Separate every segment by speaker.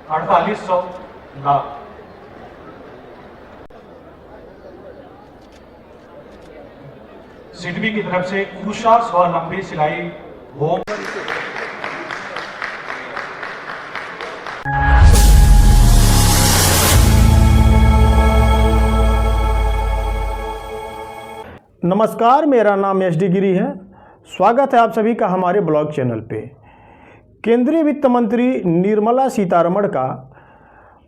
Speaker 1: 4800 लाख। सिडबी की तरफ से उषा स्वलंबी सिलाई होम।
Speaker 2: नमस्कार, मेरा नाम एस डी गिरी है। स्वागत है आप सभी का हमारे ब्लॉग चैनल पे। केंद्रीय वित्त मंत्री निर्मला सीतारमण का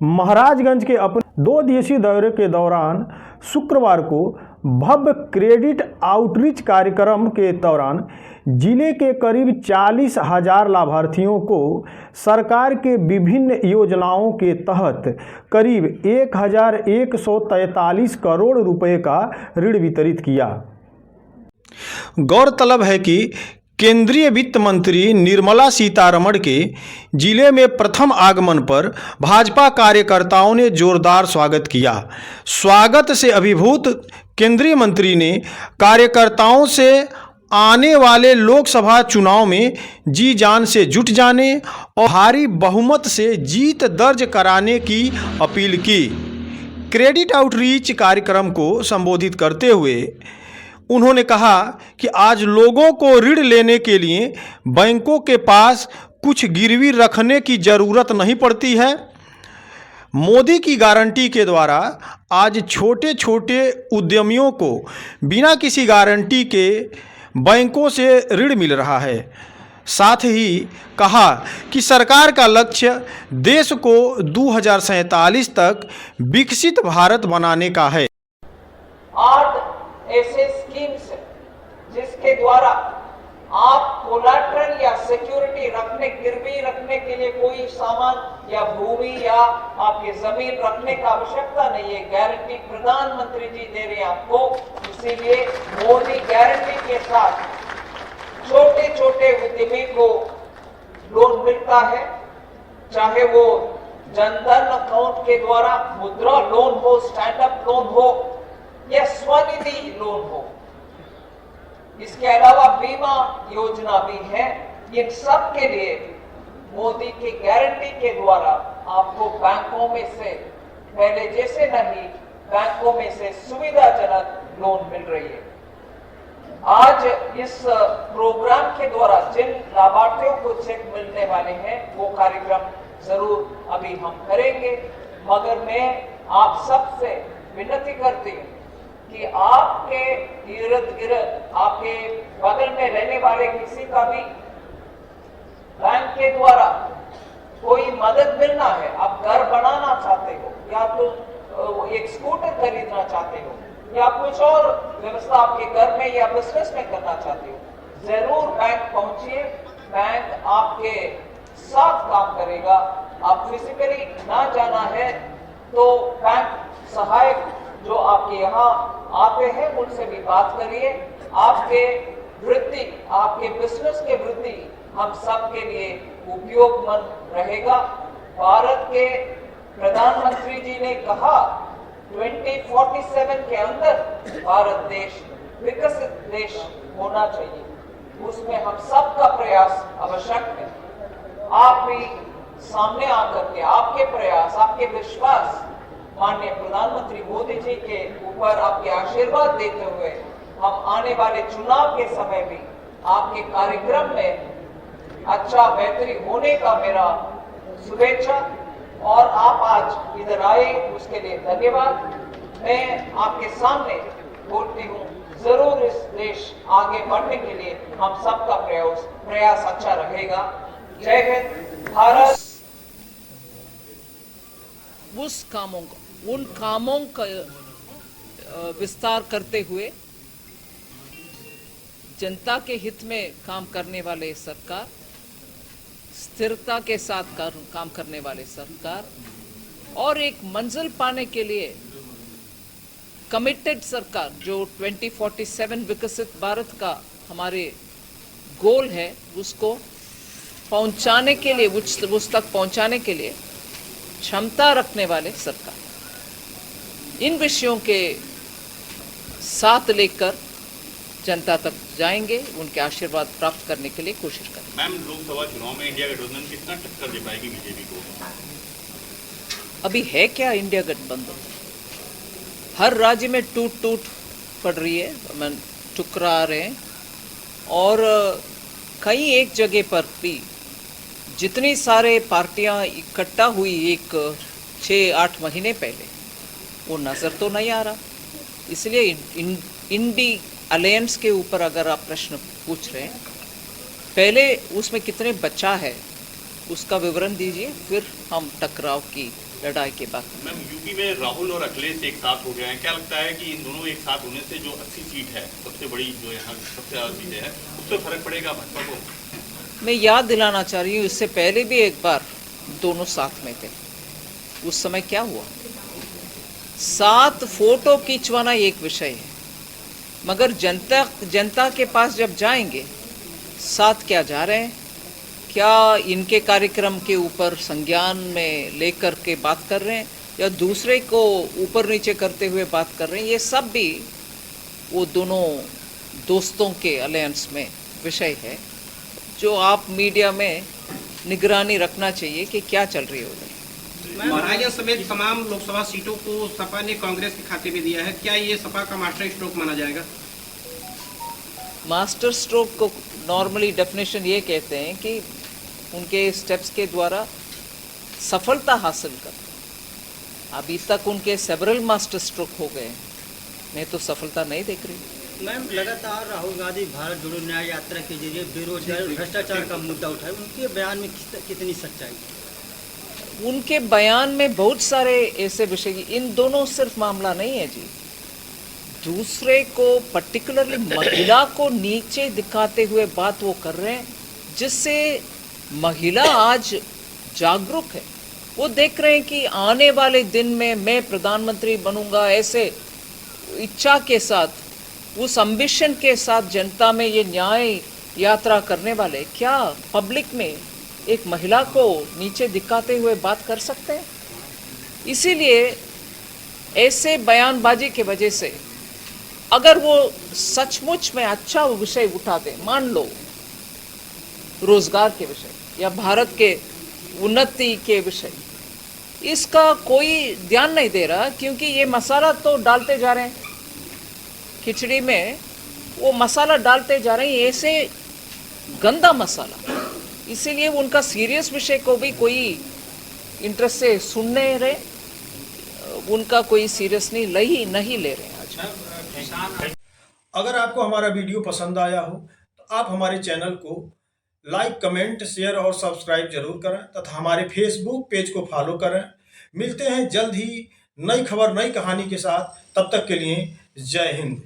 Speaker 2: महाराजगंज के अपने 2 दिवसीय दौरे के दौरान शुक्रवार को भव्य क्रेडिट आउटरीच कार्यक्रम के दौरान जिले के करीब 40,000 लाभार्थियों को सरकार के विभिन्न योजनाओं के तहत करीब 1,143 करोड़ रुपए का ऋण वितरित किया। गौरतलब है कि केंद्रीय वित्त मंत्री निर्मला सीतारमण के जिले में प्रथम आगमन पर भाजपा कार्यकर्ताओं ने जोरदार स्वागत किया। स्वागत से अभिभूत केंद्रीय मंत्री ने कार्यकर्ताओं से आने वाले लोकसभा चुनाव में जी जान से जुट जाने और भारी बहुमत से जीत दर्ज कराने की अपील की। क्रेडिट आउटरीच कार्यक्रम को संबोधित करते हुए उन्होंने कहा कि आज लोगों को ऋण लेने के लिए बैंकों के पास कुछ गिरवी रखने की ज़रूरत नहीं पड़ती है। मोदी की गारंटी के द्वारा आज छोटे छोटे उद्यमियों को बिना किसी गारंटी के बैंकों से ऋण मिल रहा है। साथ ही कहा कि सरकार का लक्ष्य देश को 2047 तक विकसित भारत बनाने का है।
Speaker 3: ऐसे स्कीम्स जिसके द्वारा आप कोलैटरल या सिक्योरिटी रखने, गिरवी रखने के लिए कोई सामान या भूमि या आपकी जमीन रखने का आवश्यकता नहीं है। गारंटी प्रधानमंत्री जी दे रहे हैं आपको। इसीलिए मोदी गारंटी के साथ छोटे छोटे उद्यमी को लोन मिलता है, चाहे वो जनधन अकाउंट के द्वारा मुद्रा लोन हो, स्टैंडअप लोन हो या स्वनिधि लोन हो। इसके अलावा बीमा योजना भी है। इन सब के लिए मोदी की गारंटी के द्वारा आपको बैंकों में से पहले जैसे नहीं, बैंकों में से सुविधाजनक लोन मिल रही है। आज इस प्रोग्राम के द्वारा जिन लाभार्थियों को चेक मिलने वाले हैं वो कार्यक्रम जरूर अभी हम करेंगे, मगर मैं आप सबसे विनती करती हूँ कि आपके इर्द गिर्द, आपके बगल में रहने वाले किसी का भी बैंक के द्वारा कोई मदद मिलना है, आप घर बनाना चाहते हो या तो एक स्कूटर खरीदना चाहते हो या कुछ और व्यवस्था आपके घर में या बिजनेस में करना चाहते हो, जरूर बैंक पहुंचिए। बैंक आपके साथ काम करेगा। आप फिजिकली ना जाना है तो बैंक सहायक जो आपके यहाँ आते हैं उनसे भी बात करिए। आपके वृद्धि, आपके बिजनेस के वृद्धि हम सब के लिए उपयोगमंद रहेगा। भारत के प्रधानमंत्री जी ने कहा 2047 के अंदर भारत देश विकसित देश होना चाहिए। उसमें हम सब का प्रयास आवश्यक है। आप भी सामने आकर के आपके प्रयास, आपके विश्वास माननीय प्रधानमंत्री मोदी जी के ऊपर आपके आशीर्वाद देते हुए हम आने वाले चुनाव के समय भी आपके कार्यक्रम में अच्छा बेहतरी होने का मेरा शुभेच्छा। और आप आज इधर आए उसके लिए धन्यवाद। मैं आपके सामने बोलती हूँ, जरूर इस देश आगे बढ़ने के लिए हम सबका प्रयास अच्छा रहेगा। जय हिंद। भारत
Speaker 4: उन कामों का विस्तार करते हुए जनता के हित में काम करने वाले सरकार, स्थिरता के साथ काम करने वाले सरकार और एक मंजिल पाने के लिए कमिटेड सरकार, जो 2047 विकसित भारत का हमारे गोल है, उसको पहुंचाने के लिए, उस तक पहुंचाने के लिए क्षमता रखने वाले सरकार। इन विषयों के साथ लेकर जनता तक जाएंगे, उनके आशीर्वाद प्राप्त करने के लिए कोशिश करेंगे।
Speaker 5: मैम, लोकसभा चुनाव में इंडिया गठबंधन कितना टक्कर दे पाएगी बीजेपी को?
Speaker 4: अभी है क्या इंडिया गठबंधन? हर राज्य में टूट टूट पड़ रही है, टुकरा रहे हैं, और कई एक जगह पर भी जितनी सारे पार्टियां इकट्ठा हुई एक 6-8 महीने पहले, वो नज़र तो नहीं आ रहा। इसलिए इंडी अलायंस के ऊपर अगर आप प्रश्न पूछ रहे हैं, पहले उसमें कितने बचा है उसका विवरण दीजिए, फिर हम टकराव की लड़ाई के बाद।
Speaker 5: मैम, यूपी में राहुल और अखिलेश एक साथ हो गए हैं, क्या लगता है कि इन दोनों एक साथ होने से जो 80 सीट है, सबसे बड़ी जो यहाँ सबसे ज़्यादा सीटें हैं, उस पर फर्क पड़ेगा भाजपा को?
Speaker 4: मैं याद दिलाना चाह रही हूँ, इससे पहले भी एक बार दोनों साथ में थे। उस समय क्या हुआ? साथ फोटो खिंचवाना एक विषय है, मगर जनता के पास जब जाएंगे, साथ क्या जा रहे हैं, क्या इनके कार्यक्रम के ऊपर संज्ञान में लेकर के बात कर रहे हैं, या दूसरे को ऊपर नीचे करते हुए बात कर रहे हैं, ये सब भी वो दोनों दोस्तों के अलायंस में विषय है, जो आप मीडिया में निगरानी रखना चाहिए कि क्या चल रही है।
Speaker 6: महाराजा समेत तमाम लोकसभा सीटों को सपा ने कांग्रेस के खाते में दिया है, क्या ये सपा का मास्टर स्ट्रोक माना जाएगा?
Speaker 4: मास्टर स्ट्रोक को नॉर्मली डेफिनेशन ये कहते हैं कि उनके स्टेप्स के द्वारा सफलता हासिल कर। अभी तक उनके सेवरल मास्टर स्ट्रोक हो गए, मैं तो सफलता नहीं देख रही।
Speaker 7: मैम, लगातार राहुल गांधी भारत जोड़ो न्याय यात्रा के जरिए बेरोजगार भ्रष्टाचार का मुद्दा उठाए, उनके बयान में कितनी सच्चाई?
Speaker 4: उनके बयान में बहुत सारे ऐसे विषय, इन दोनों सिर्फ मामला नहीं है जी, दूसरे को पर्टिकुलरली महिला को नीचे दिखाते हुए बात वो कर रहे हैं, जिससे महिला आज जागरूक है। वो देख रहे हैं कि आने वाले दिन में मैं प्रधानमंत्री बनूंगा, ऐसे इच्छा के साथ, उस एम्बिशन के साथ जनता में ये न्याय यात्रा करने वाले क्या पब्लिक में एक महिला को नीचे दिखाते हुए बात कर सकते हैं? इसीलिए ऐसे बयानबाजी की वजह से अगर वो सचमुच में अच्छा विषय उठाते, मान लो रोजगार के विषय या भारत के उन्नति के विषय, इसका कोई ध्यान नहीं दे रहा, क्योंकि ये मसाला तो डालते जा रहे हैं खिचड़ी में, वो मसाला डालते जा रहे हैं, ऐसे गंदा मसाला। इसीलिए उनका सीरियस विषय को भी कोई इंटरेस्ट से सुनने रहे, उनका कोई सीरियस नहीं ले रहे हैं।
Speaker 2: अगर आपको हमारा वीडियो पसंद आया हो तो आप हमारे चैनल को लाइक, कमेंट, शेयर और सब्सक्राइब जरूर करें तथा हमारे फेसबुक पेज को फॉलो करें। मिलते हैं जल्द ही नई खबर, नई कहानी के साथ। तब तक के लिए जय हिंद।